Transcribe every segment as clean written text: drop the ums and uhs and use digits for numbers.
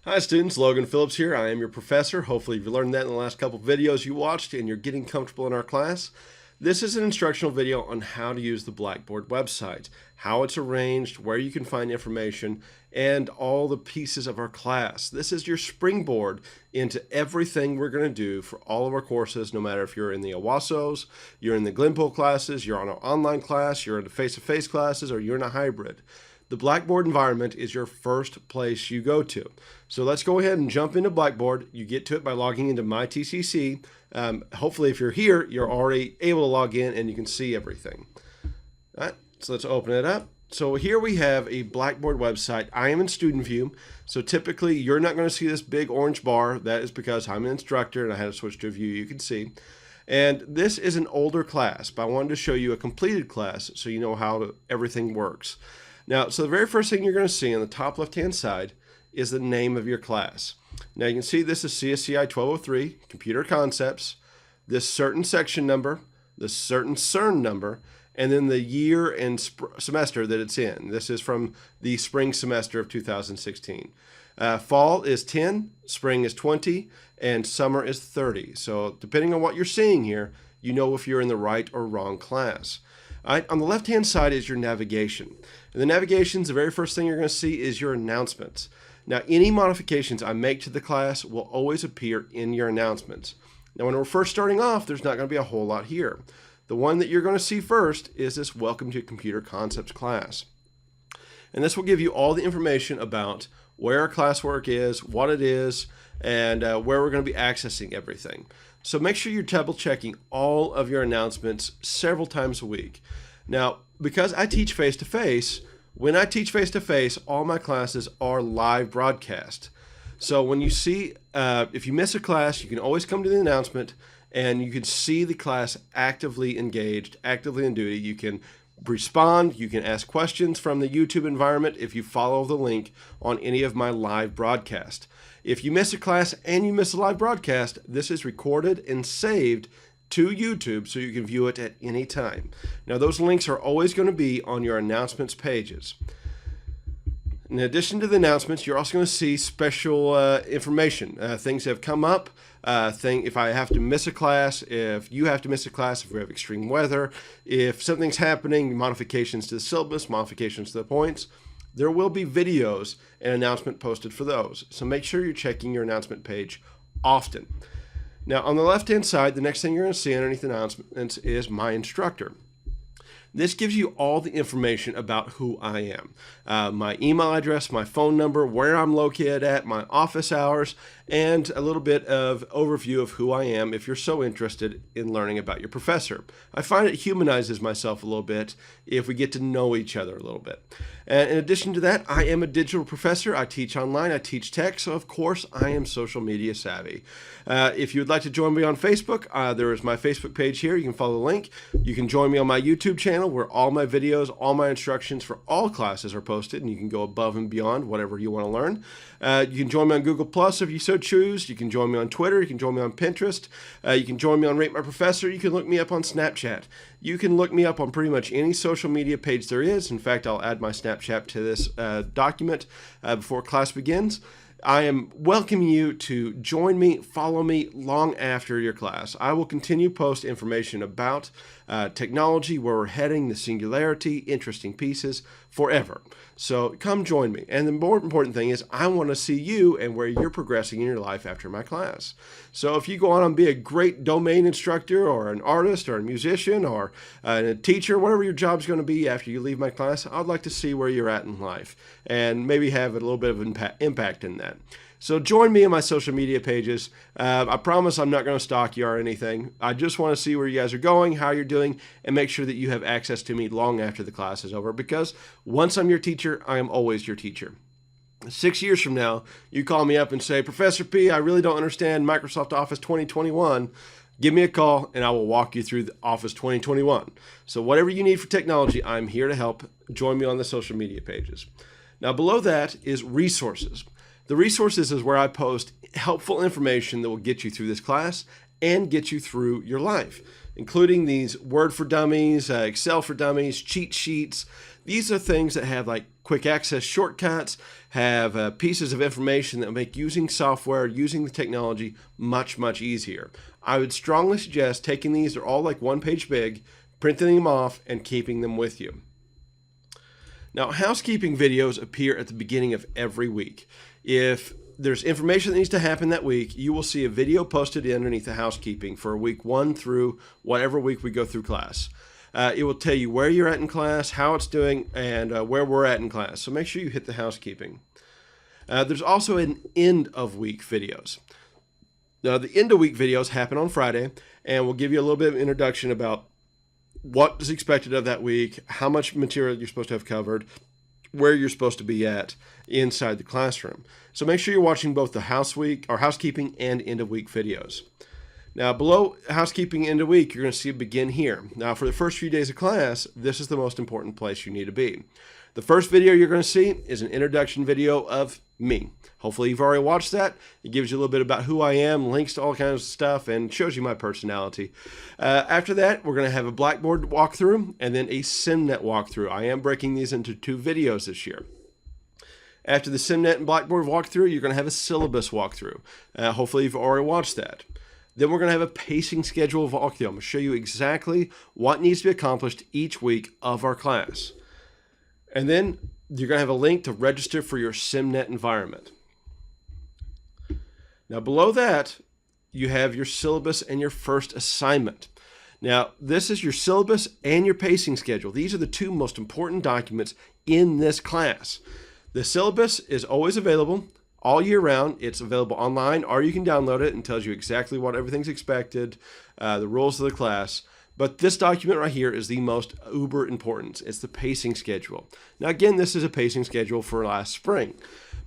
Hi students, Logan Phillips here. I am your professor. Hopefully you've learned that in the last couple of videos you watched and you're getting comfortable in our class. This is an instructional video on how to use the Blackboard website, how it's arranged, where you can find information, and all the pieces of our class. This is your springboard into everything we're going to do for all of our courses, no matter if you're in the OWASOs, you're in the Glenpool classes, you're on an online class, you're in the face-to-face classes, or you're in a hybrid. The Blackboard environment is your first place you go to. So let's go ahead and jump into Blackboard. You get to it by logging into My TCC. Hopefully if you're here, you're already able to log in and you can see everything. All right, so let's open it up. So here we have a Blackboard website. I am in student view. So typically you're not going to see this big orange bar. That is because I'm an instructor and I had to switch to a view you can see. And this is an older class, but I wanted to show you a completed class so you know how everything works. Now, so the very first thing you're going to see on the top left-hand side is the name of your class. Now you can see this is CSCI 1203, Computer Concepts, this certain section number, this certain CERN number, and then the year and semester that it's in. This is from the spring semester of 2016. Fall is 10, spring is 20, and summer is 30. So depending on what you're seeing here, you know if you're in the right or wrong class. All right, on the left-hand side is your navigation. And the navigations, the very first thing you're going to see is your announcements. Now, any modifications I make to the class will always appear in your announcements. Now, when we're first starting off, there's not going to be a whole lot here. The one that you're going to see first is this Welcome to Computer Concepts class. And this will give you all the information about where our classwork is, what it is, and where we're going to be accessing everything. So make sure you're double checking all of your announcements several times a week. Now, because I teach face-to-face, when I teach face-to-face, all my classes are live broadcast. So when you see, if you miss a class, you can always come to the announcement and you can see the class actively engaged, actively in duty. You can respond, you can ask questions from the YouTube environment if you follow the link on any of my live broadcasts. If you miss a class and you miss a live broadcast, this is recorded and saved to YouTube so you can view it at any time. Now those links are always going to be on your announcements pages. In addition to the announcements, you're also going to see special information, things that have come up, if I have to miss a class, if you have to miss a class, if we have extreme weather, if something's happening, modifications to the syllabus, modifications to the points, there will be videos and announcement posted for those. So make sure you're checking your announcement page often. Now on the left-hand side, the next thing you're going to see underneath announcements is My Instructor. This gives you all the information about who I am. My email address, my phone number, where I'm located at, my office hours, and a little bit of overview of who I am if you're so interested in learning about your professor. I find it humanizes myself a little bit if we get to know each other a little bit. And in addition to that, I am a digital professor. I teach online, I teach tech, so of course I am social media savvy. If you would like to join me on Facebook, there is my Facebook page here. You can follow the link. You can join me on my YouTube channel where all my videos, all my instructions for all classes are posted, and you can go above and beyond whatever you want to learn. You can join me on Google Plus if you so choose. You can join me on Twitter. You can join me on Pinterest. You can join me on Rate My Professor. You can look me up on Snapchat. You can look me up on pretty much any social media page there is. In fact, I'll add my Snapchat to this document before class begins. I am welcoming you to join me, follow me long after your class. I will continue to post information about technology, where we're heading, the singularity, interesting pieces, forever. So come join me. And the more important thing is I want to see you and where you're progressing in your life after my class. So if you go on and be a great domain instructor or an artist or a musician or a teacher, whatever your job's going to be after you leave my class, I'd like to see where you're at in life and maybe have a little bit of impact in that. So join me in my social media pages. I promise I'm not going to stalk you or anything. I just want to see where you guys are going, how you're doing, and make sure that you have access to me long after the class is over, because once I'm your teacher, I am always your teacher. 6 years from now, you call me up and say, Professor P, I really don't understand Microsoft Office 2021. Give me a call and I will walk you through the Office 2021. So whatever you need for technology, I'm here to help. Join me on the social media pages. Now below that is resources. The resources is where I post helpful information that will get you through this class and get you through your life, including these Word for Dummies, Excel for Dummies, cheat sheets. These are things that have like quick access shortcuts, have pieces of information that make using software, using the technology much, much easier. I would strongly suggest taking these, they're all like 1 page big, printing them off and keeping them with you. Now, housekeeping videos appear at the beginning of every week. If there's information that needs to happen that week, you will see a video posted underneath the housekeeping for week 1 through whatever week we go through class. It will tell you where you're at in class, how it's doing, and where we're at in class. So make sure you hit the housekeeping. There's also an end of week videos. Now, the end of week videos happen on Friday, and we'll give you a little bit of introduction about what is expected of that week, how much material you're supposed to have covered, where you're supposed to be at inside the classroom. So make sure you're watching both the housekeeping and end of week videos. Now, below housekeeping end of week, you're going to see begin here. Now, for the first few days of class, this is the most important place you need to be. The first video you're going to see is an introduction video of me. Hopefully you've already watched that. It gives you a little bit about who I am, links to all kinds of stuff, and shows you my personality. After that, we're going to have a Blackboard walkthrough and then a SimNet walkthrough. I am breaking these into 2 videos this year. After the SimNet and Blackboard walkthrough, you're going to have a syllabus walkthrough. Hopefully you've already watched that. Then we're going to have a pacing schedule walkthrough. I'm going to show you exactly what needs to be accomplished each week of our class. And then you're going to have a link to register for your SimNet environment. Now, below that, you have your syllabus and your first assignment. Now, this is your syllabus and your pacing schedule. These are the 2 most important documents in this class. The syllabus is always available all year round. It's available online, or you can download it and tells you exactly what everything's expected, the rules of the class. But this document right here is the most uber important. It's the pacing schedule. Now, again, this is a pacing schedule for last spring,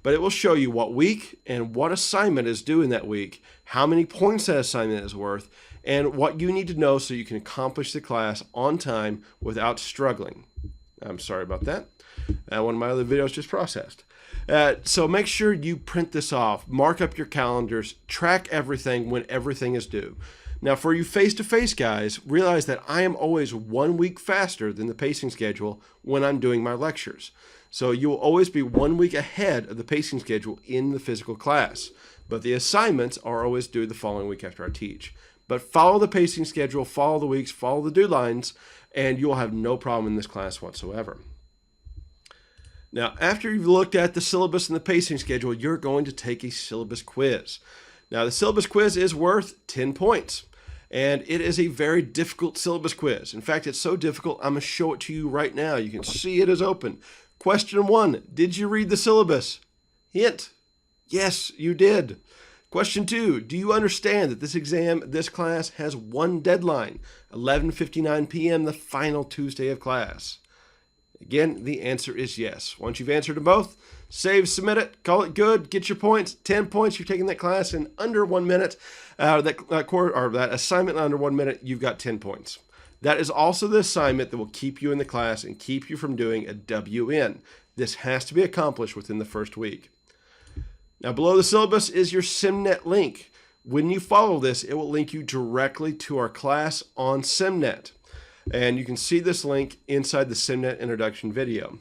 but it will show you what week and what assignment is due in that week, how many points that assignment is worth, and what you need to know so you can accomplish the class on time without struggling. I'm sorry about that. One of my other videos just processed. So make sure you print this off, mark up your calendars, track everything when everything is due. Now, for you face-to-face guys, realize that I am always 1 week faster than the pacing schedule when I'm doing my lectures. So you will always be 1 week ahead of the pacing schedule in the physical class. But the assignments are always due the following week after I teach. But follow the pacing schedule, follow the weeks, follow the due lines, and you'll have no problem in this class whatsoever. Now, after you've looked at the syllabus and the pacing schedule, you're going to take a syllabus quiz. Now, the syllabus quiz is worth 10 points. And it is a very difficult syllabus quiz. In fact, it's so difficult, I'm going to show it to you right now. You can see it is open. Question 1, did you read the syllabus? Hint, yes, you did. Question 2, do you understand that this class has 1 deadline, 11:59 p.m., the final Tuesday of class? Again, the answer is yes. Once you've answered them both, save, submit it, call it good, get your points. 10 points, you're taking that class in under 1 minute. That assignment in under 1 minute, you've got 10 points. That is also the assignment that will keep you in the class and keep you from doing a WN. This has to be accomplished within the first week. Now, below the syllabus is your SimNet link. When you follow this, it will link you directly to our class on SimNet. And you can see this link inside the SimNet introduction video.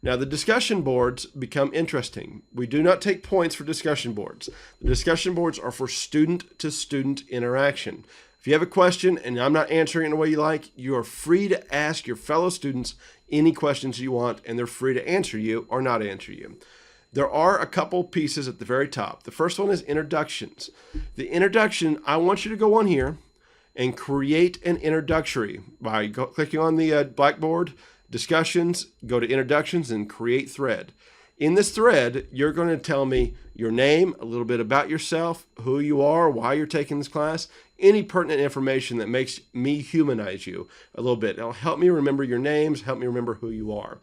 Now, the discussion boards become interesting. We do not take points for discussion boards. The discussion boards are for student-to-student interaction. If you have a question and I'm not answering it in the way you like, you are free to ask your fellow students any questions you want, and they're free to answer you or not answer you. There are a couple pieces at the very top. The first one is introductions. The introduction, I want you to go on here and create an introductory by clicking on the Blackboard, discussions, go to introductions and create thread. In this thread, you're going to tell me your name, a little bit about yourself, who you are, why you're taking this class, any pertinent information that makes me humanize you a little bit. It'll help me remember your names, help me remember who you are.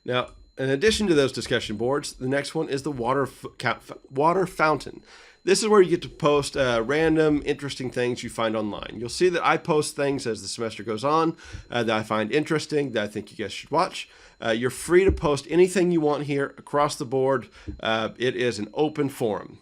Now, in addition to those discussion boards, the next one is the water fountain. This is where you get to post random, interesting things you find online. You'll see that I post things as the semester goes on that I find interesting, that I think you guys should watch. You're free to post anything you want here across the board. It is an open forum.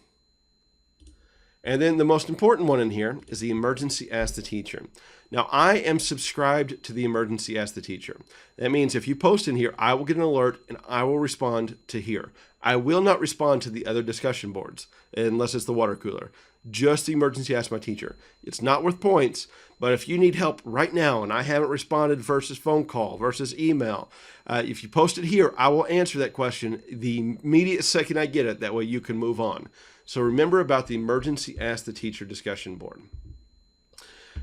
And then the most important one in here is the emergency ask the teacher. Now, I am subscribed to the emergency ask the teacher. That means if you post in here, I will get an alert and I will respond to here. I will not respond to the other discussion boards unless it's the water cooler. Just the emergency ask my teacher. It's not worth points, but if you need help right now and I haven't responded versus phone call versus email, if you post it here, I will answer that question the immediate second I get it. That way you can move on. So remember about the emergency ask the teacher discussion board.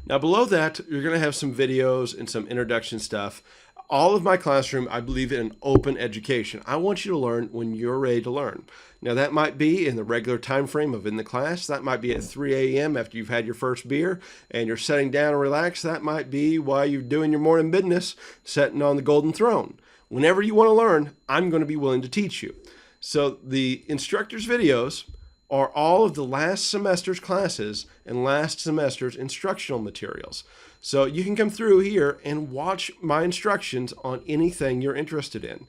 Now below that, you're going to have some videos and some introduction stuff. All of my classroom, I believe in an open education. I want you to learn when you're ready to learn. Now that might be in the regular time frame of in the class. That might be at 3 a.m. after you've had your first beer and you're sitting down and relax. That might be while you're doing your morning business, sitting on the golden throne. Whenever you want to learn, I'm going to be willing to teach you. So the instructor's videos are all of the last semester's classes and last semester's instructional materials. So you can come through here and watch my instructions on anything you're interested in.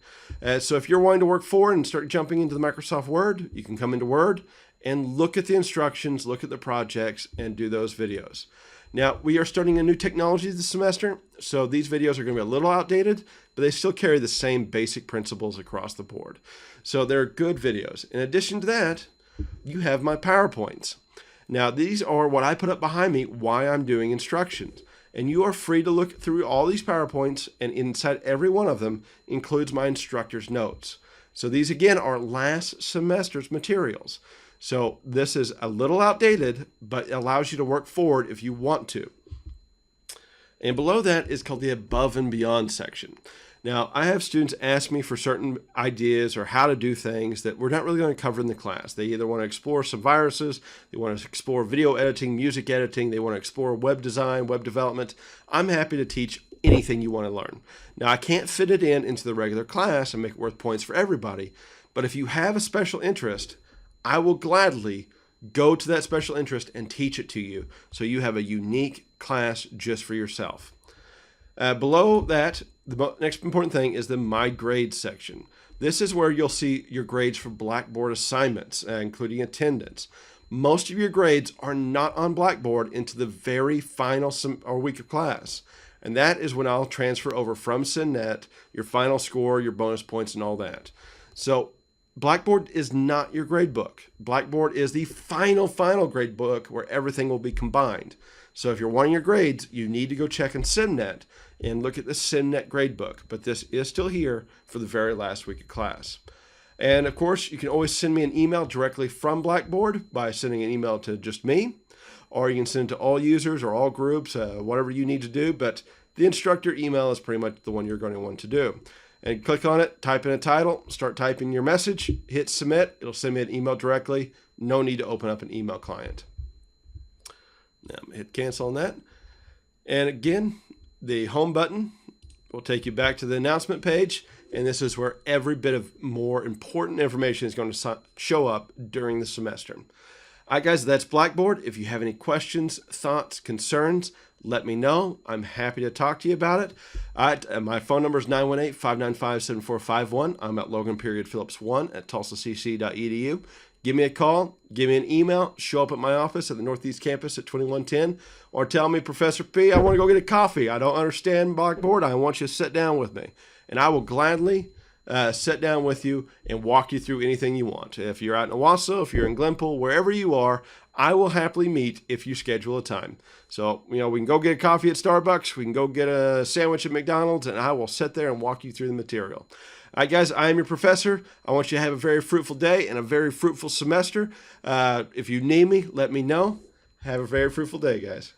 So if you're wanting to work forward and start jumping into the Microsoft Word, you can come into Word and look at the instructions, look at the projects, and do those videos. Now, we are starting a new technology this semester, so these videos are going to be a little outdated, but they still carry the same basic principles across the board. So they're good videos. In addition to that, you have my PowerPoints. Now, these are what I put up behind me while I'm doing instructions. And you are free to look through all these PowerPoints, and inside every one of them includes my instructor's notes. So these, again, are last semester's materials. So this is a little outdated, but it allows you to work forward if you want to. And below that is called the above and beyond section. Now, I have students ask me for certain ideas or how to do things that we're not really going to cover in the class. They either want to explore some viruses, they want to explore video editing, music editing, they want to explore web design, web development. I'm happy to teach anything you want to learn. Now, I can't fit it into the regular class and make it worth points for everybody, but if you have a special interest, I will gladly go to that special interest and teach it to you so you have a unique class just for yourself. Below that, the next important thing is the My Grades section. This is where you'll see your grades for Blackboard assignments, including attendance. Most of your grades are not on Blackboard into the very final week of class. And that is when I'll transfer over from SendNet, your final score, your bonus points, and all that. So Blackboard is not your grade book. Blackboard is the final grade book where everything will be combined. So if you're wanting your grades, you need to go check in SendNet and look at the SendNet gradebook. But this is still here for the very last week of class. And of course, you can always send me an email directly from Blackboard by sending an email to just me, or you can send it to all users or all groups, whatever you need to do. But the instructor email is pretty much the one you're going to want to do. And click on it, type in a title, start typing your message, hit submit. It'll send me an email directly. No need to open up an email client. Now I'm going to hit cancel on that. And again, the home button will take you back to the announcement page. And this is where every bit of more important information is going to show up during the semester. All right, guys, that's Blackboard. If you have any questions, thoughts, concerns, let me know. I'm happy to talk to you about it. All right, my phone number is 918-595-7451. I'm at Logan.Phillips1 at tulsacc.edu. Give me a call, give me an email, show up at my office at the Northeast Campus at 2110, or tell me, Professor P, I want to go get a coffee. I don't understand Blackboard. I want you to sit down with me. And I will gladly sit down with you and walk you through anything you want. If you're out in Owasso, if you're in Glenpool, wherever you are, I will happily meet if you schedule a time. So, we can go get a coffee at Starbucks, we can go get a sandwich at McDonald's, and I will sit there and walk you through the material. All right, guys, I am your professor. I want you to have a very fruitful day and a very fruitful semester. If you need me, let me know. Have a very fruitful day, guys.